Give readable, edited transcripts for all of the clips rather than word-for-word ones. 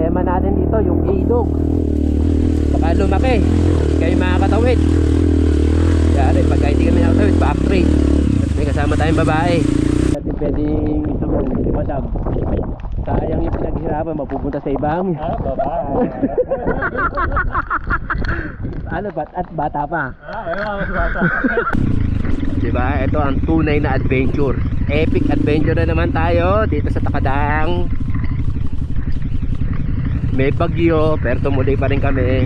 Problema natin dito yung ilog. Baka lumaki, hindi kayo makakatawid. Kaya rin, pagka hindi kami nakatawid, back straight. At may kasama tayong babae. At pwedeng isugaw, si madam. Sayang yung pinaghirapan, mapupunta sa ibang. Babae. Ano ba? At bata pa. Mas bata. Diba? Ito ang tunay na adventure. Epic adventure na naman tayo dito sa Takadang. May bagyo, pero tumuloy pa rin kami.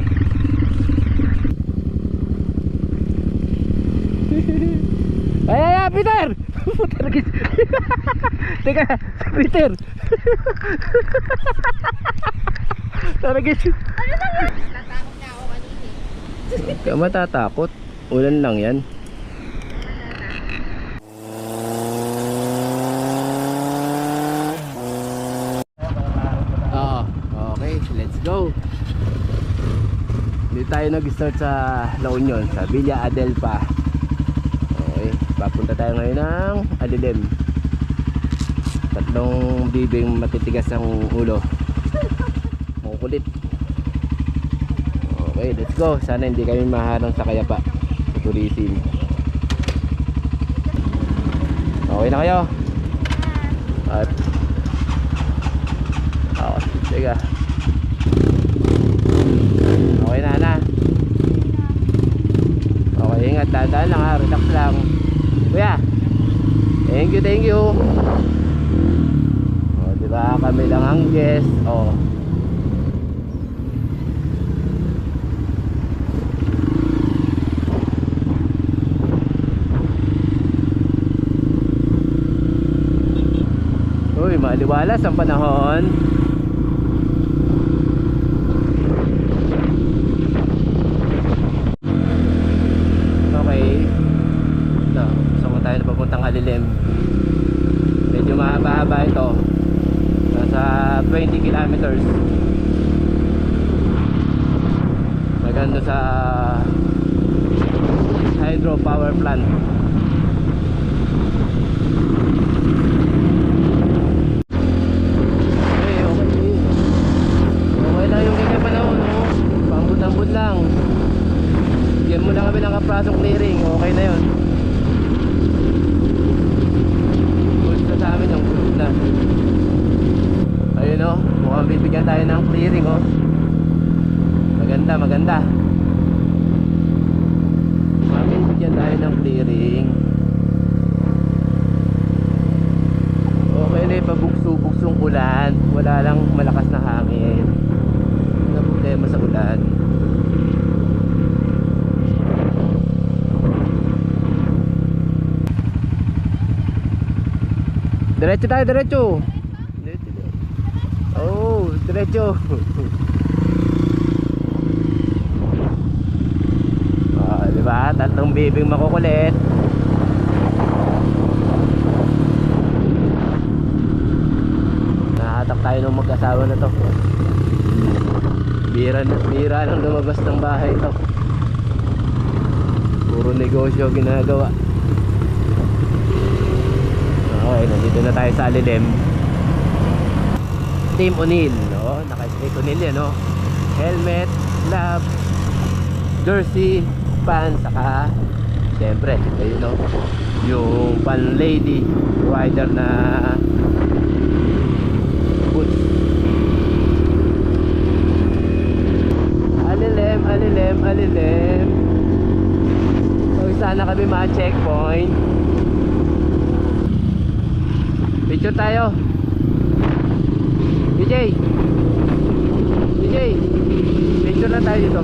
Ay, Peter! Teka, Peter! Taragis! Natakot niya ako kanina. Huwag ka matatakot. Ulan lang yan. Oo, okay, let's go. Dito tayo nag-start sa La Union, sa Villa Adelpa. Okay, papunta tayo ngayon ng Alilim. Tatlong bibing matitigas ang ulo. Makukulit. Okay, let's go. Sana hindi kami maharang sa Kayapa, sa tourism. Okay na kayo? At teka. Okay na. Okay, ingat. Dahan-dahan lang ha. Relax lang. Kuya, thank you. O, diba? Kami lang ang guest. O. Uy, maliwalas ang panahon. Papuntang Alilim. Medyo mahaba-haba ito. Nasa 20 kilometers. Maganda sa hydro power plant. Okay lang yung ganyan panahon, no? Pambut-ambut lang. Bigyan mo lang kami ng kaprasong clearing. Okay na yun. Sa amin yung group na. Ayun o, mukhang bibigyan tayo ng clearing o. Maganda. Mukhang bibigyan tayo ng clearing. Okay na, pabukso-buksong ulan. Wala lang malakas na hangin. Wala problema sa ulan. Diretso tayo, diretso. Oh, diretso. Diba? Tatlong bibing makukulit. Nahatak tayo ng mag-asawa na to. Bira lang lumabas ng bahay to. Puro negosyo ginagawa. Okay, nandito na tayo sa Alilim. Team O'Neill, no? Naka-straight O'Neill yan, no? Helmet, gloves, jersey, pants, saka siyempre, ayun, no? Yung pan-lady rider na boots. Alilim. So, sana kami ma-checkpoint. Picture tayo. DJ, picture na tayo dito.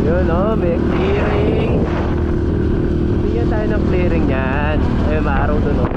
Yun o, may clearing. Bigyan tayo ng clearing yan. Ay, maaraw dun o.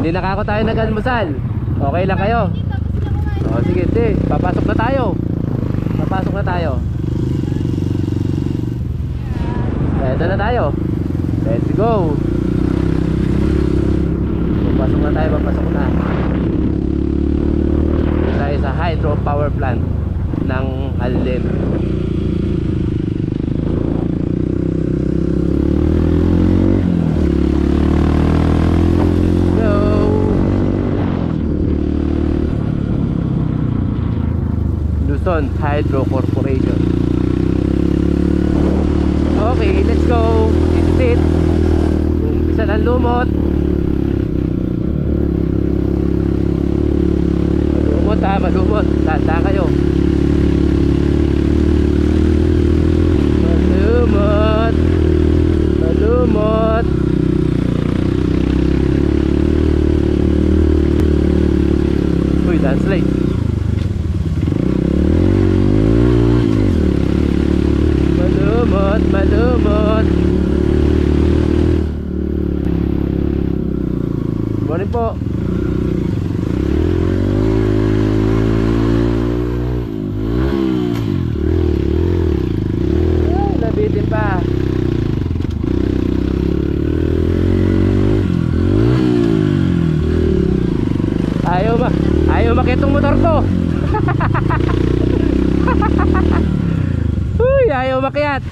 Hindi nakako tayo nag-almusal. Okay lang kayo? O sige, hindi. Papasok na tayo. Papasok na tayo. Eto na tayo. Let's go. Papasok na tayo, papasok na. Tayo sa hydropower plant ng Alden. Go. Luzon Hydro Corporation. Okay, let's go. This is it. Umpisa ng lumot. Malumot ha, malumot. Tanda kayo. Malumot. Malumot. Uy, landslide. Malumot, malumot. Morning po. Ay, nabitin pa. Ayaw makitong motor ko. Uy, ayaw makiat.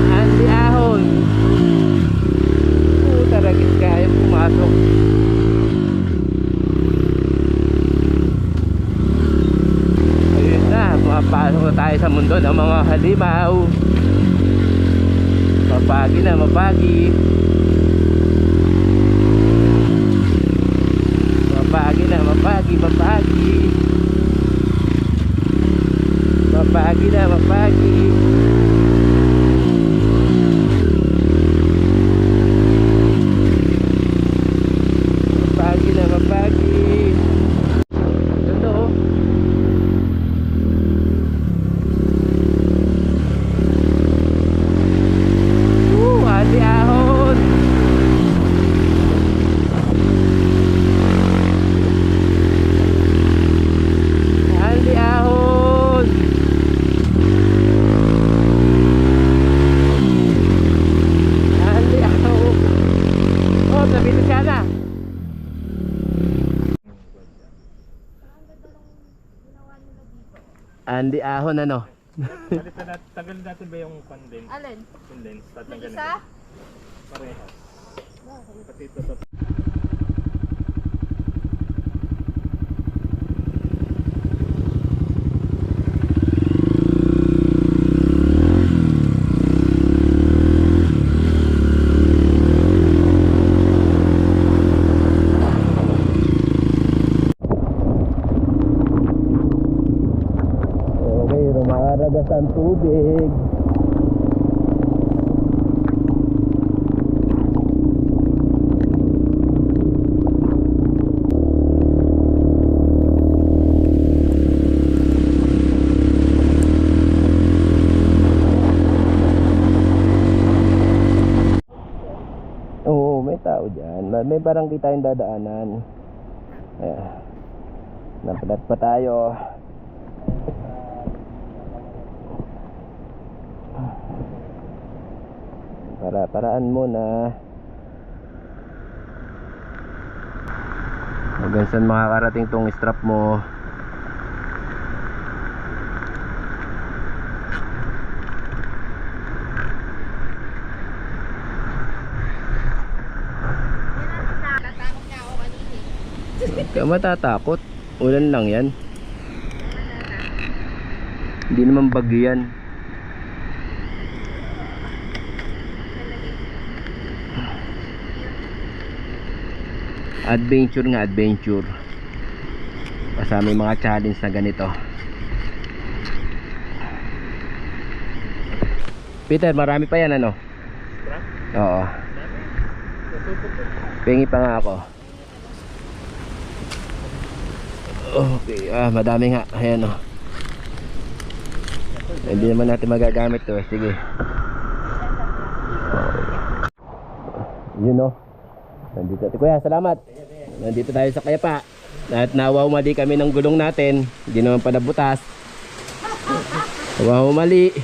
Andy Ahon. Taragis kaya pumasok. Ayun na, mapasok na tayo sa mundo ng mga halimaw. Mapagi na, mapagi. Mapagi na, mapagi, mapagi. Mapagi na, mapagi. Mapagi na, mapagi. Ganda oh. Andy Ahon. Andy Ahon. Andy Ahon. Oh, nabili siya na. Andy Ahon ano? Tagal natin ba yung condense? Alin? Condense, May tatanggalin isa? natin. Parehas. Pati ito sa... Okay, rumaragas ang tubig. Oo, may tao dyan. May barangay tayong dadaanan. Ayan. Napalat pa tayo. Paraan muna. Hanggang saan makakarating tong strap mo. Natatakot niya ako kanina. Huwag ka matatakot. Ulan lang yan. Hindi naman bagyo yan. Adventure nga, adventure. basta may mga challenge na ganito. Peter, marami pa yan ano? Oo. Pengi pa nga ako. Okay, madami nga. Ayan o. Hindi naman natin magagamit to. Sige. Yun o. Nandito. Kuya, salamat. Nandito tayo sa Kayapa. At nawawmali kami ng gulong natin. Hindi naman pala butas. Nawawmali.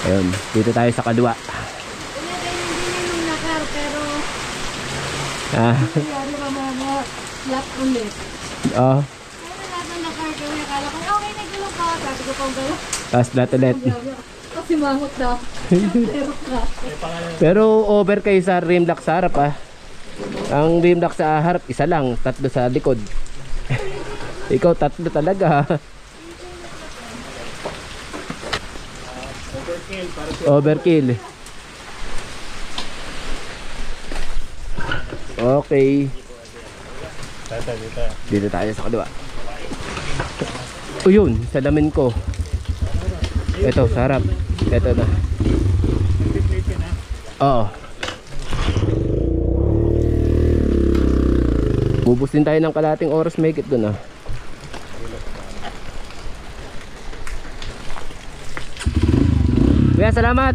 Ayun, dito tayo sa Kadwa. Hindi na nakar, pero Ah, yari pa mga flat ulit. oh, Pero lahat ng nakar kami, akala ko, okay, nagulong ka. Sabi ko pang gano'n. tapos flat ulit. Kasi mangot daw. Pero ka. Pero over kayo sa rim lock sa harap ah. Ang rim lock sa harap isa lang, tatlo sa likod. Ikaw tatlo talaga. Overkill. Okay. Dito tayo sa kaliwa. O yun, salamin ko. Ito, sa harap. Ito na. Oo. Bubus din tayo ng kalating oras may higit doon ah. Kuya, salamat.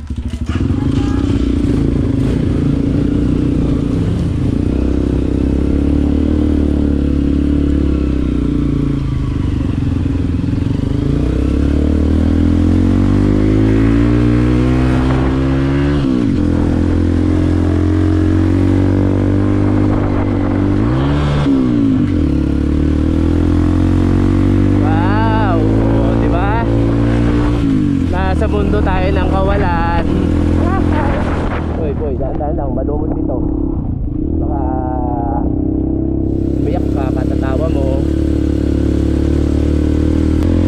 Wow, di ba? Nasa mundo tayo ng kawalan. Boy, boy, dahan-dahan lang, malumot dito. Baka umiyak ka, katatawa mo.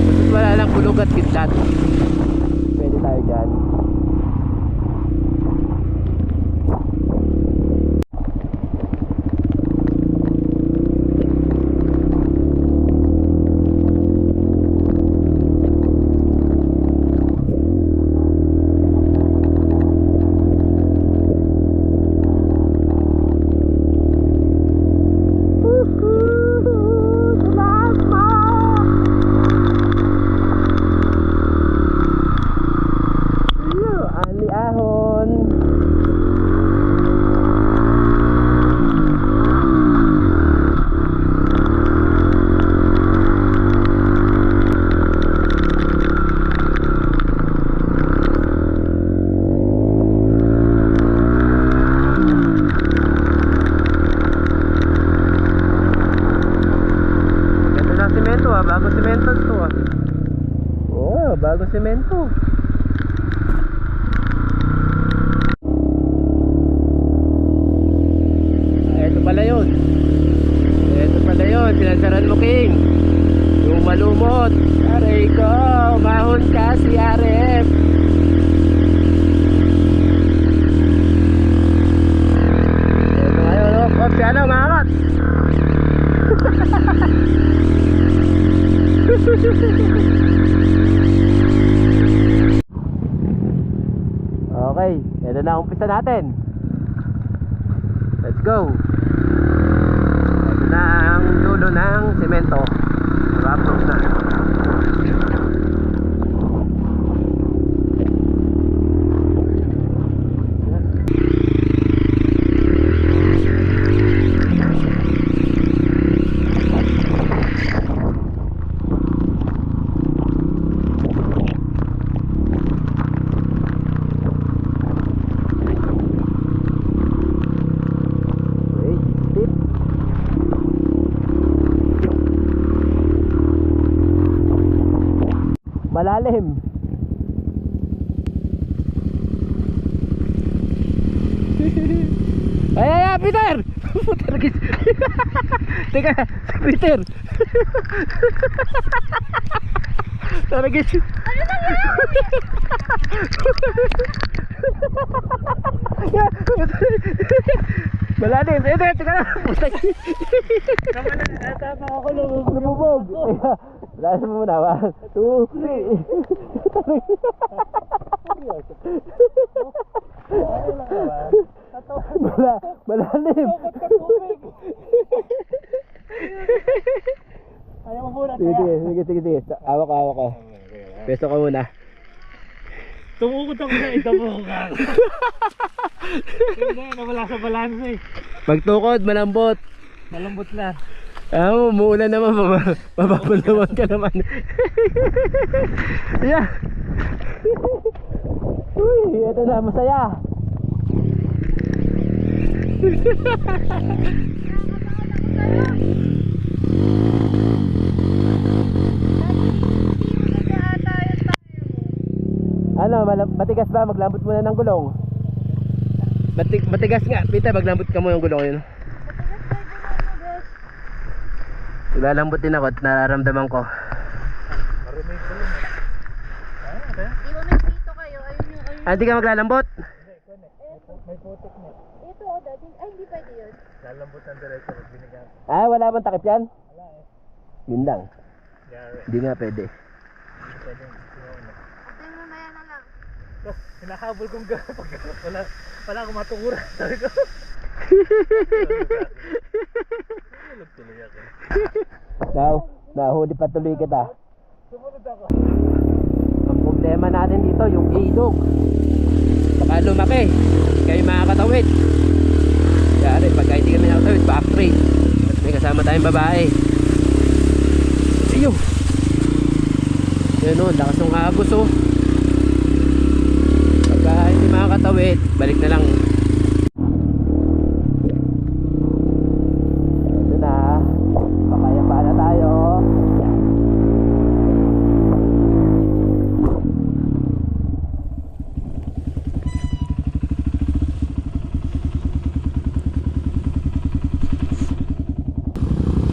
Basta wala lang kulog at kidlat. Pwede tayo dyan. Ali ahon. Ganda na semento ah, bago semento to ah. Oo, bago semento. Ito pala yun. Ito pala yun. Sinansaran mo, King. Yung malumot. Aray ko. Umahon ka si RF. Ito ngayon. Oh, si ano, umangat. Okay. Ito na. Umpisa natin. Let's go. Ito na ang dulo ng semento. Wrap-up na. Malalim. Ay, Peter! Peter, gis. Teka, Peter. Tara, gis. Ano nangyari? Malalim. Ito, teka lang. Putay. Tama ako Lumubog. Lalas mo muna. 1, 2, 3. Malalim. Ayaw mo muna. Sige. Awak ko. Peso ka muna. Tumukot ako na ito ka. Hindi, nawala sa balance eh. Pagtukod, malambot. Malambot lang. Umuulan naman, mapapanlawan ka naman. Yeah. Uy, ito na, masaya. Ano, matigas ba? Maglambot muna ng gulong. Matigas nga, Pita, maglambot ka muna ng gulong yun. Ilalambot din ako at nararamdaman ko. Marumay ko lang. Di ba may dito kayo? Ayun. Hindi ka maglalambot? May putik na. Ito, daddy. Ay, hindi pwede yun. Lalambot ng diretso pag binigyan. Wala bang takip yan? Wala eh. Yun lang. Yari. Hindi nga pwede. Pwede yung sinauna. Ate, mamaya na lang. So, hinahabol kong gano'n pag wala akong matukuran. Sabi ko. Tulog tuloy ako. Nahuli pa tuloy kita. Sumunod ako. Ang problema natin dito, yung ilog. Baka lumaki. Hindi kayo makakatawid. Yari, pagka hindi kami nakatawid, back straight. At may kasama tayong babae. Iyo! Yan o, lakas ng agos o. Pagka hindi makakatawid, balik na lang. Ito na. Pakayapa na tayo.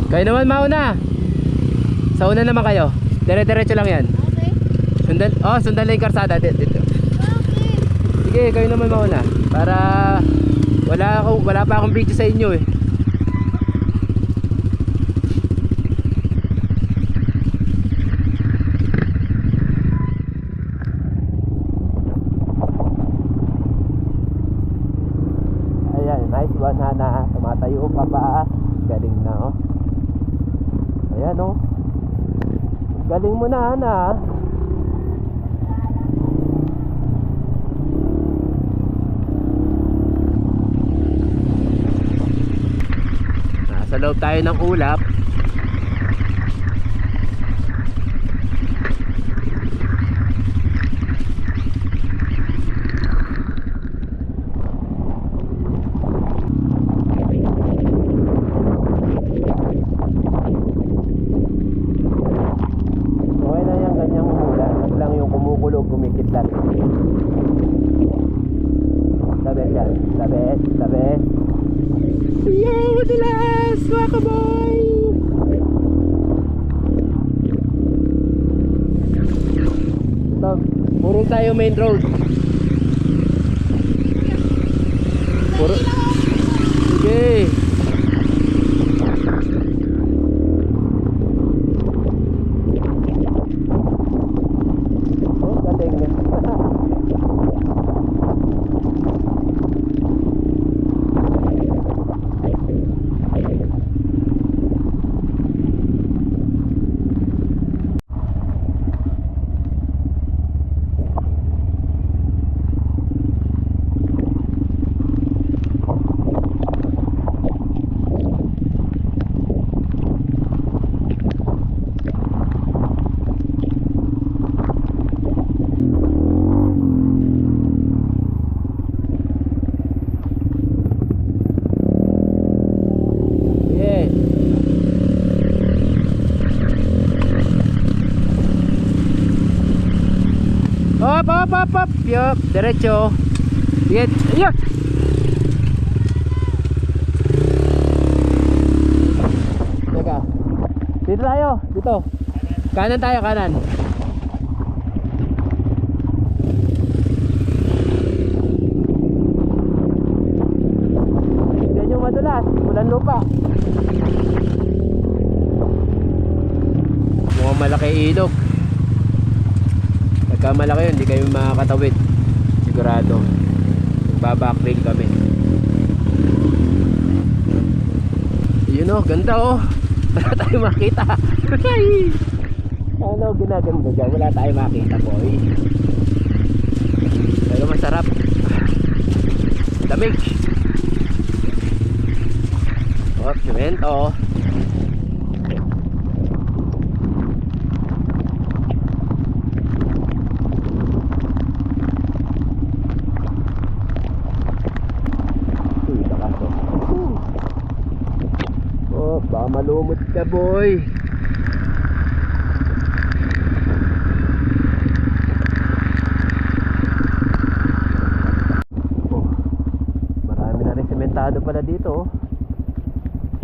Kayo naman mauna. Sa una naman kayo. Dire-diretso lang yan. Okay. Sundan lang yung karsada dito. Okay. Sige, kayo naman mauna. Para wala pa akong video sa inyo eh. Ayan, nice one Hana. Tumatayo pa pa. Galing na oh. Ayan oh. Galing mo na Hana. Nasa loob tayo ng ulap. Okay na yung ganyang umulan. At lang yung kumukulog, kumikidlat. The best yan. The best. Yo, madalas! Waka boy! Ito, puro tayo main road. Puro. Sige. Oh, galing. Yeah. Hop. Yup, derecho. Sige, ayun. Teka. Dito tayo, dito. Kanan tayo, kanan. Mukhang malaki ilog. Pagka malaki yun, hindi kayo makakatawid. Sigurado. Babacktrail kami. Yun o, ganda o. Wala tayong makita. Ano ginaganda dyan? Wala tayong makita boy. Pero masarap. Lamig. Oh, semento. Oh, baka malumot ka boy. Oh, marami na rin sementado pala dito oh.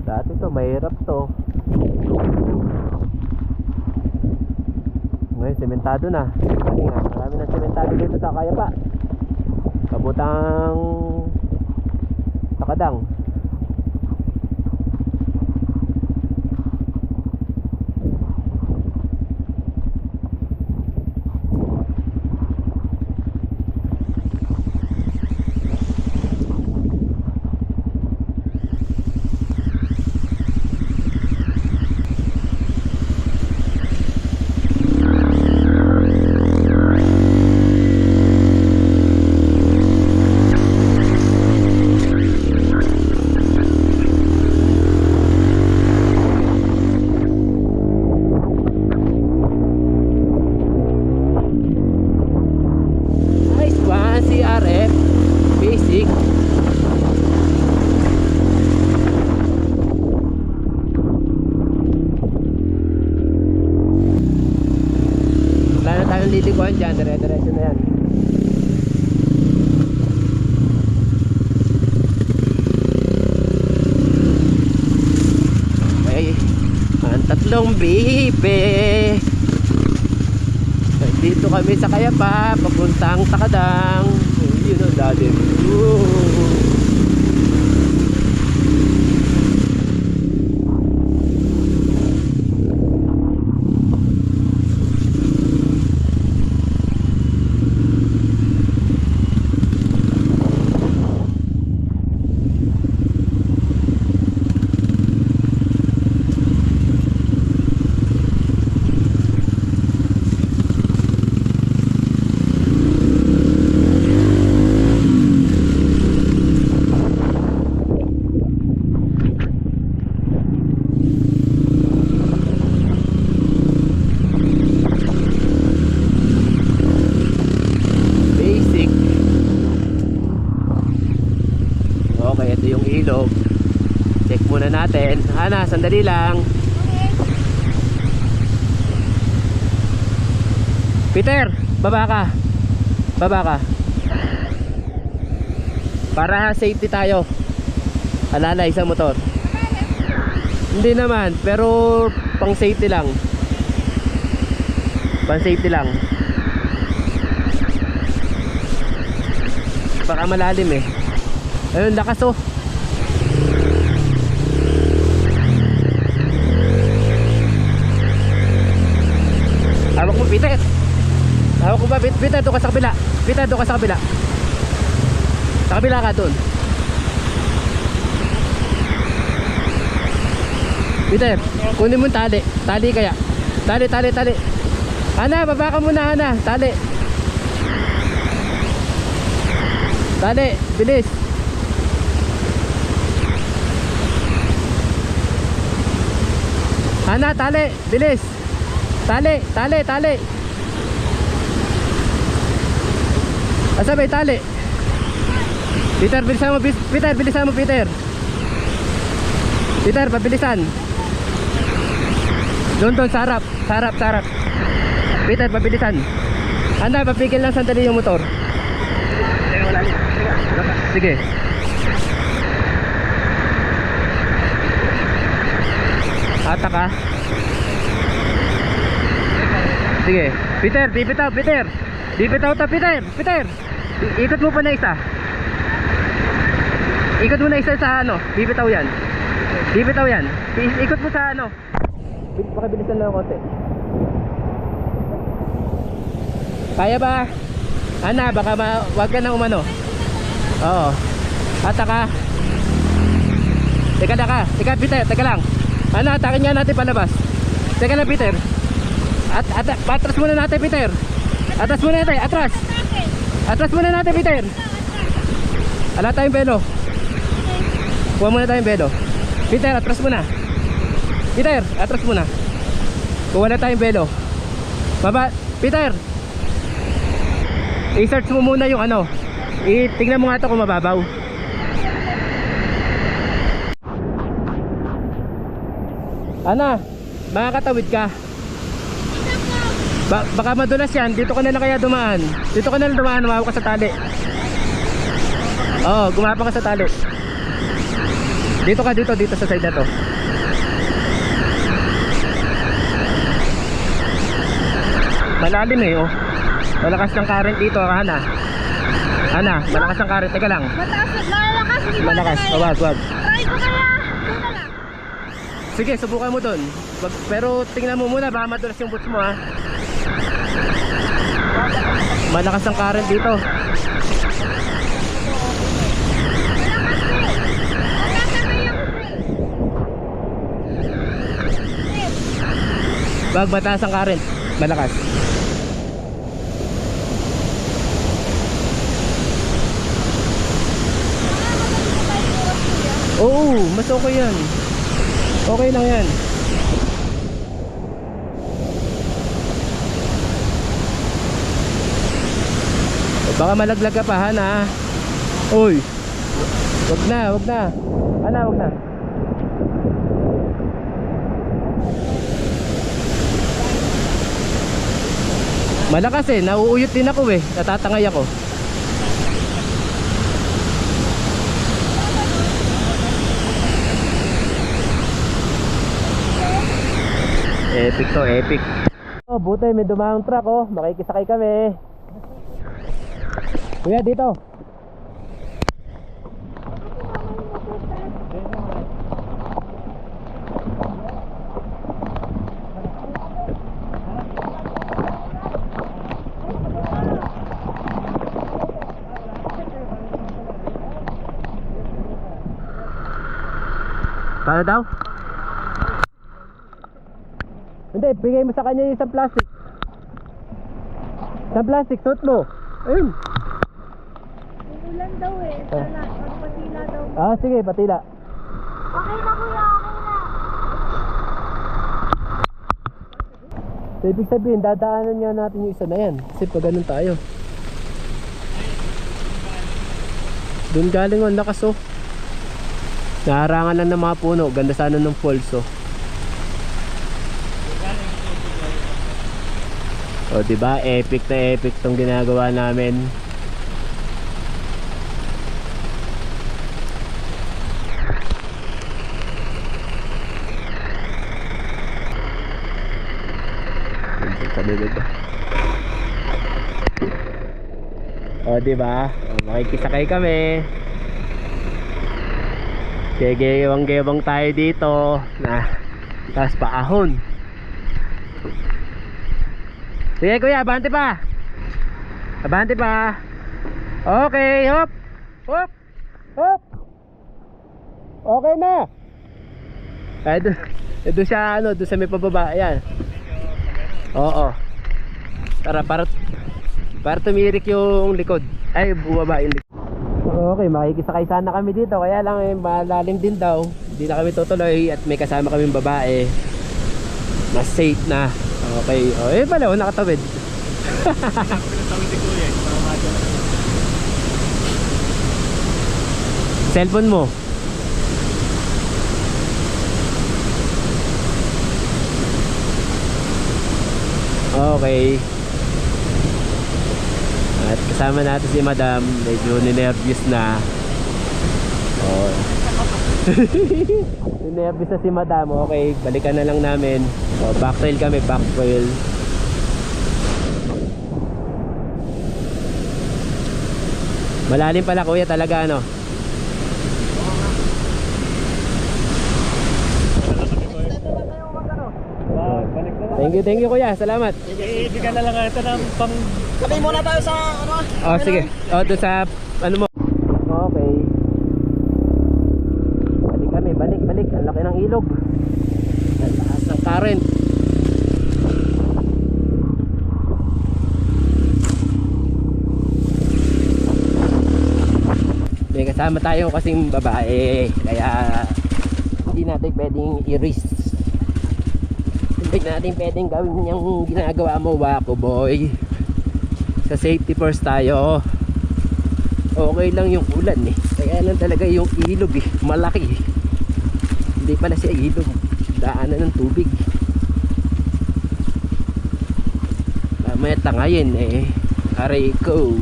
Dati to, mahirap to. Ngayon, sementado na. Kasi nga, marami na sementado dito sa Kayapa. Kabutang Takadang. Lilikuan dyan, dire-diretso na yan. Okay, ang tatlong bibe. Dito kami sa Kayapa, papuntang Takadang. Oh, yun ang lalim. Check muna natin. Ana, sandali lang. Peter, baba ka. Baba ka. Para safety tayo. Alalay sa motor. Hindi naman, pero pang safety lang. Pang safety lang. Baka malalim eh. Ayun, lakas oh. Hawak mo, Peter. Hawak mo ba, Peter? Doon ka sa kabila. Peter, doon ka sa kabila. Sa kabila ka doon. Peter, kunin mo tali. Tali kaya. Tali, tali, tali. Ana, baba ka muna, Ana. Tali. Tali, bilis. Ana, tali, bilis. Tali, tali, tali. Asa ba yung tali? Peter, bilisan mo, Peter, bilisan mo, Peter. Peter, pabilisan. Doon, doon, sarap, sarap, sarap. Peter, pabilisan. Ana, papigil lang sandali yung motor. Sige. Ata ka. Sige. Peter, bibitaw, Peter. Bibitaw ta, Peter. Peter. Ikot mo pa na isa. Ikot mo na isa sa ano. Bibitaw yan. Bibitaw yan. Ikot mo sa ano. Pakibilisan lang ako konti. Kaya ba? Ana, baka wag ka na umano. Oo. Ata ka. Teka Peter, teka lang. Ano, atakin nga natin palabas. Teka lang Peter. Patras muna natin Peter. Atras muna natin, atras. Atras muna natin Peter. Ala tayong belo. Kuha muna tayong belo. Peter, atras muna. Peter, atras muna. Kuha na tayong belo. Peter, i-search mo muna yung ano. Tingnan mo nga ito kung mababaw. Ana, makakatawid ka. Baka madulas yan. Dito ka na lang kaya dumaan. Dito ka na lang dumaan, humawak ka sa tali. Oo, gumapa ka sa tali. Dito sa side na to. Malalim eh, oh. Malakas ng current dito, Ana. Ana, malakas ng current. Teka lang. Malakas, hindi ba Malakas, kaya? wag. Try ko kaya. Doon na lang. Sige, subukan mo doon. Pero tingnan mo muna, baka madulas yung boots mo ha. Malakas ang current dito. Wag, mataas ang current. Malakas. Oo, mas okay yan. Okay lang yan. Baka malaglag ka pa, Hana. Uy. Wag na. Hana, wag na. Malakas eh, nauuyot din ako eh. Natatangay ako. Epic to, epic. Oh, buti may dumaang truck oh. Makikisakay kami. Kuya, dito. Paano daw? Hindi, bigay mo sa kanya yung isang plastic. Isang plastic, suot mo. Ayun. Ulan daw eh. Sana, patila daw. Ah, sige, patila. Okay na kuya, okay na. So, ibig sabihin, dadaanan nga natin yung isa na yan. Kasi pag ganun tayo. Doon galing ang lakas oh. Naharangan lang ng mga puno. Ganda sana ng falls oh. O diba, epic na epic tong ginagawa namin. O diba, makikisakay kami. Gegewang-gewang tayo dito na tapos paahon. Sige kuya, abante pa. Abante pa. Okay, hop. Hop. Hop. Okay na. Ay, doon siya ano, doon sa may pababa, ayan. Oo. Para tumirik yung likod. Ay, bumaba yung likod. Okay, makikisakay sana kami dito. Kaya lang eh, malalim din daw. Hindi na kami tutuloy at may kasama kaming babae. Mas safe na. Okay, eh pala, nakatawid. Cellphone mo. Okay. At kasama natin si Madam. Medyo ninervyos na. Oh. Ninervyos na si Madam. Okay, balikan na lang namin. Oh, back trail kami, back trail. Malalim pala kuya talaga ano. Balik na lang. Thank you kuya, salamat. Ibigyan na lang ito ng pang Sabi muna tayo sa ano? Oh, sige. Oh, doon sa ano mo. Okay. Balik kami, balik. Ang laki ng ilog. Ang lakas ng current. May kasama tayo kasing babae. Kaya hindi natin pwedeng i-risk. Hindi natin pwedeng gawin yung ginagawa mo, Wako boy. Sa safety first tayo. Okay lang yung ulan eh. Kaya lang talaga yung ilog eh. Malaki eh. Hindi pala siya ilog. Daanan ng tubig. Mamaya tangayin eh. Aray ko.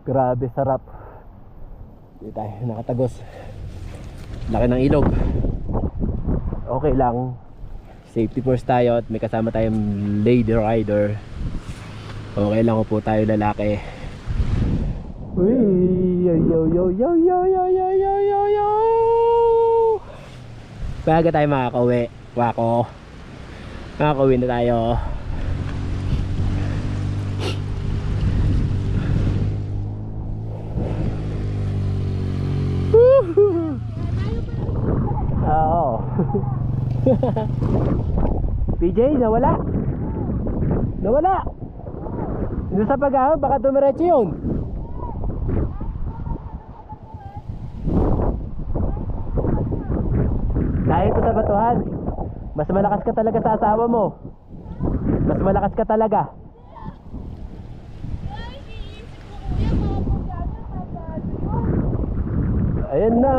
Grabe sarap. Hindi tayo nakatagos. Laki ng ilog. Okay lang. Safety first tayo at may kasama tayong lady rider. Okay lang po tayo lalaki. Uy, yo. Baga tayo makakauwi. Wako. Makakauwi na tayo. Oo. PJ, nawala. Hindi sa pag-ahon, baka dumiretso yun. Dahil ko sa batuhan. Mas malakas ka talaga sa asawa mo. Mas malakas ka talaga. Ayan na.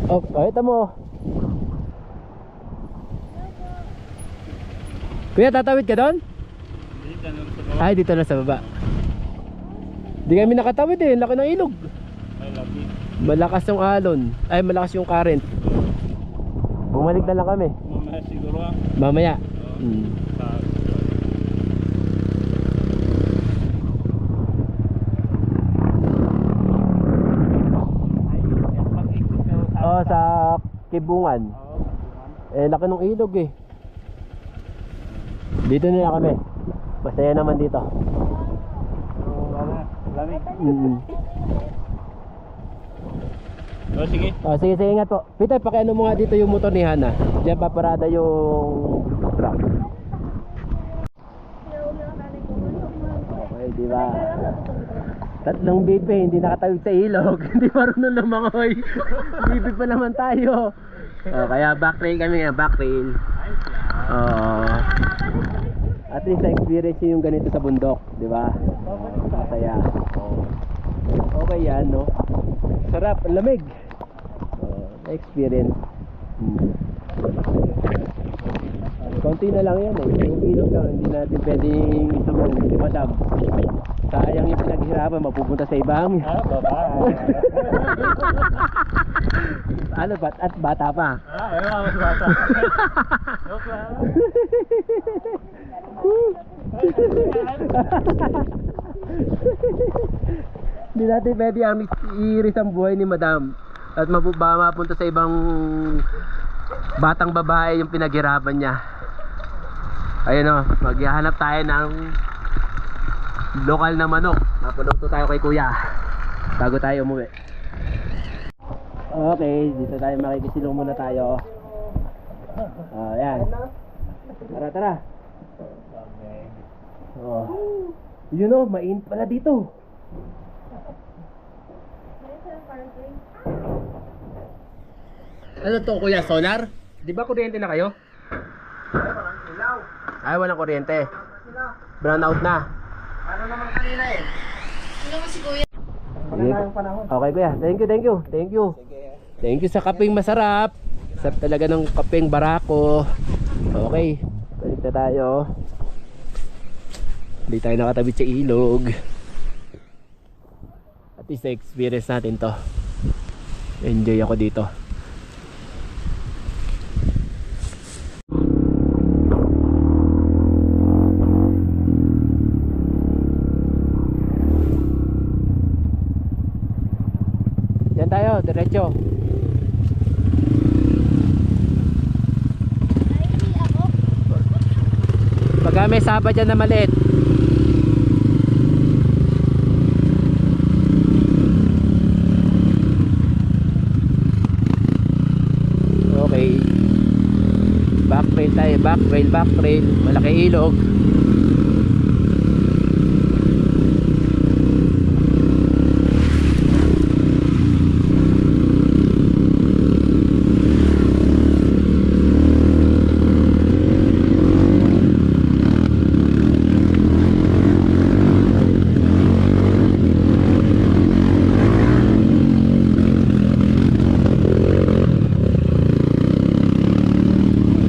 Oh, ito mo. Kuya, tatawid ka doon? Ay, dito na sa baba. Hindi kami nakatawid eh, laki ng ilog. Malakas yung alon. Ay, malakas yung current. Bumalik na lang kami. Mamaya siguro ah. Mamaya. Oh, sa Kibungan. Eh, laki ng ilog eh. Dito na lang kami. Masaya naman dito. Lamig. Oh, sige. Oh, sige, ingat po. Peter, pakiano mo nga dito yung motor ni Hana. Diyan paparada yung truck. Okay, di ba? Tatlong bibe, hindi nakatawid sa ilog. Hindi marunong lumangoy. Bibe pa naman tayo. Oh, kaya backtrail kami nga, backtrail. At least na-experience yung ganito sa bundok, di ba? Masaya. Okay yan, no? Sarap, ang lamig. Na-experience. Konti na lang yan eh. Yung ilog lang, hindi natin pwedeng isuman, di ba, Dab? Sayang yung pinaghirapan, mapupunta sa ibang. Baba. Ano, at bata pa? Mas bata. Joke lang. Hindi natin pwede i-iris ang buhay ni Madam. At mapunta sa ibang batang babae yung pinaghirapan niya. Ayun o, maghahanap tayo ng lokal na manok. Mapaluto tayo kay kuya bago tayo umuwi. Okay, dito tayo makikisilong muna tayo. Ayan. Tara. Oh. Yun o, mainit pala dito. Ano to kuya, solar? Di ba kuryente na kayo? Ay, walang kuryente. Brown out na. Ano naman kanina eh? Sino mo si Kuya? Maganda yung panahon. Okay kuya, thank you. Thank you sa kapeng masarap. Sarap talaga ng kapeng barako. Okay, balik na tayo. Hindi tayo nakatabit sa ilog. At least na-experience natin to. Enjoy ako dito. Diyan tayo, diretso. Hindi ako. Pagka may sapa dyan na maliit. Okay. Back trail tayo, back trail. Malaki ilog.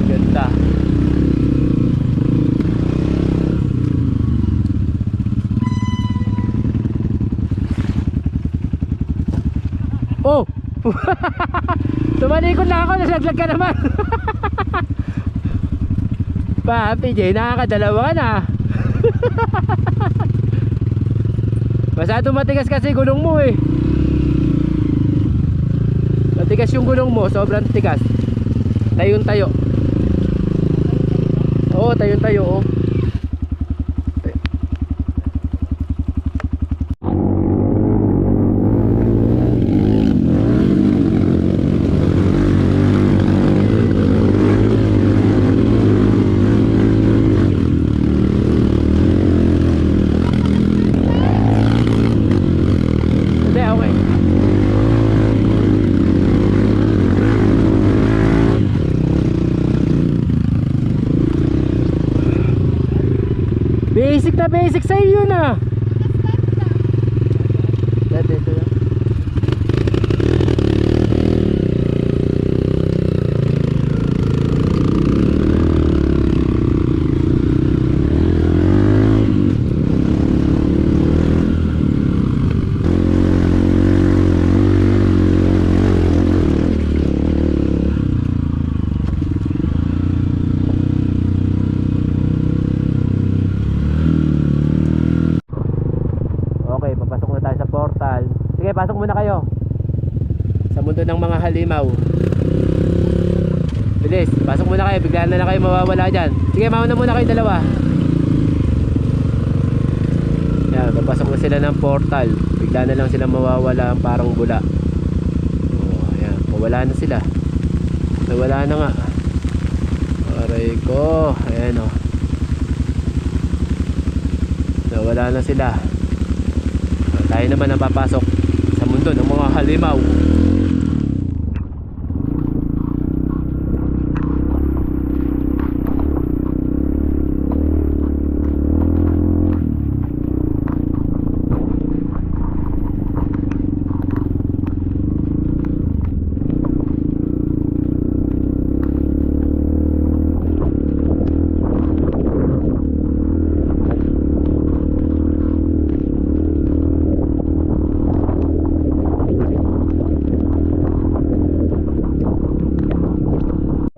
Ganda. Oh! Tumalikod lang ako, naslaglag ka naman. Pa, PJ, nakakadalawa ka na. Masyado matigas kasi gulong mo eh. Matigas yung gulong mo, sobrang tigas. Tayong tayo. Oo, tayong tayo oh. Hindi, okay. Basic sa iyo na. Dito lang. Okay, papasok na tayo sa portal. Sige, pasok muna kayo sa mundo ng mga halimaw. Bilis, pasok muna kayo. Bigla na kayo mawawala dyan. Sige, mauna muna kayo dalawa. Yan, papasok na sila ng portal. Bigla na lang sila mawawala, parang bula. Oh, ayan, mawala na sila. Nawala na nga. Aray ko. Ayan o. Nawala na sila. Tayo naman ang papasok sa mundo ng mga halimaw.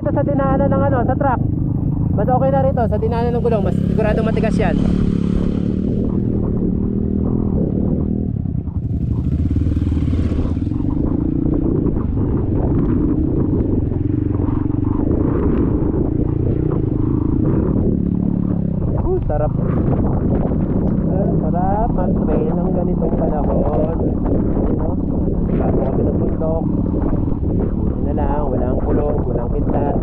Sa dinaanan ng ano, sa truck. Mas okay na rito, sa dinaanan ng gulong, mas sigurado matigas yan. Sarap. Sarap mag-trail ng ganitong panahon. Bago kami ng bundok. Yun na lang, walang kulog, walang kita.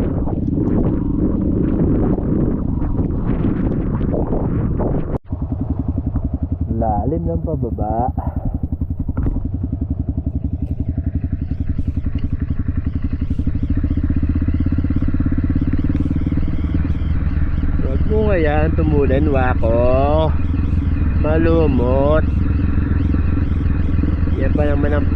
Lalim ng pababa. Huwag mo nga yan tumulan, wako. Malumot. Yan pa naman ang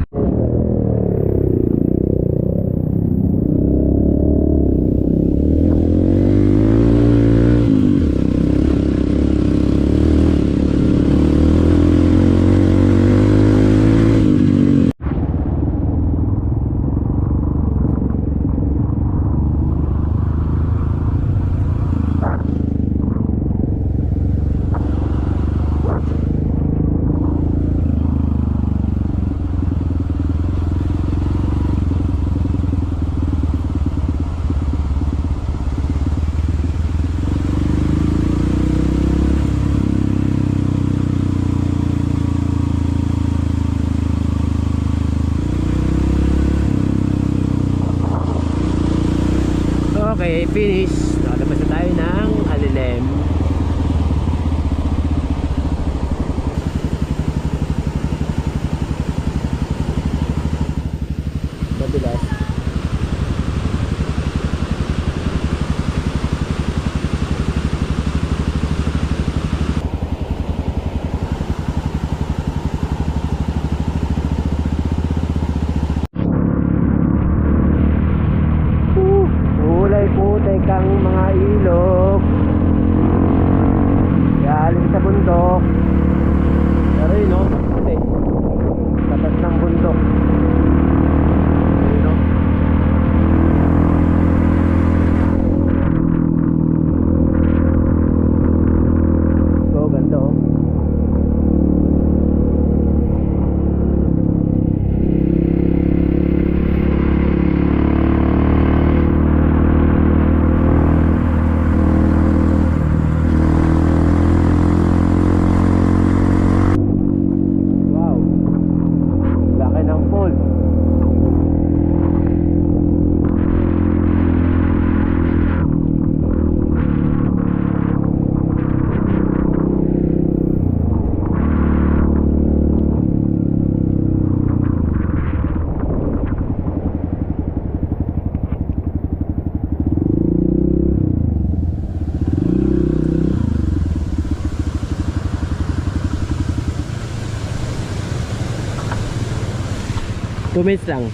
2 minutes lang.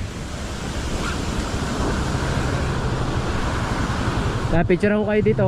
Picture ako kayo dito.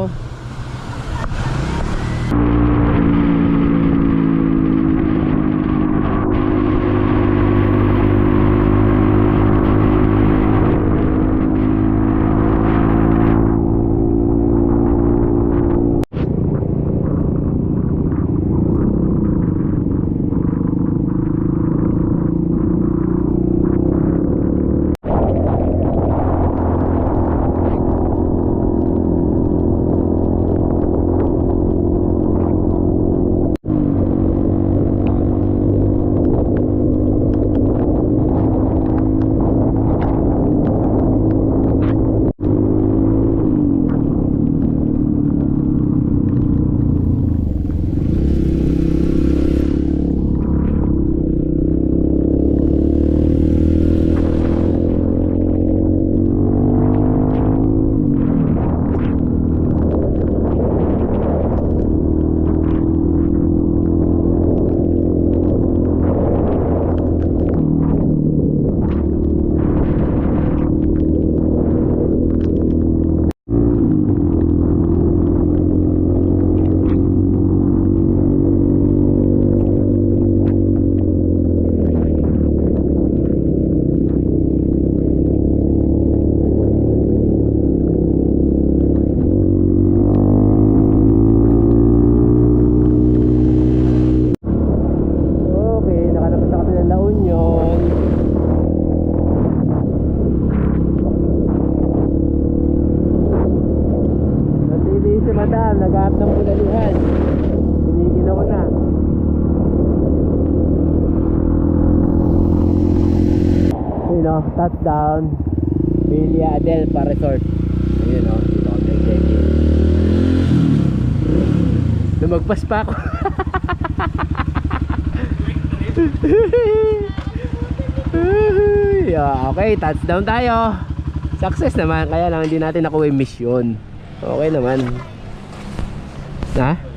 Naghahanap ng pulaluhan. Biniginaw na. Yun o, touchdown Villa Adelpa Resort. Ayun o, dito ako nag-check-in. Lumagpas pa ako. Okay, touchdown tayo. Success naman, kaya lang hindi natin nakuha yung mission. Okay naman. Ha?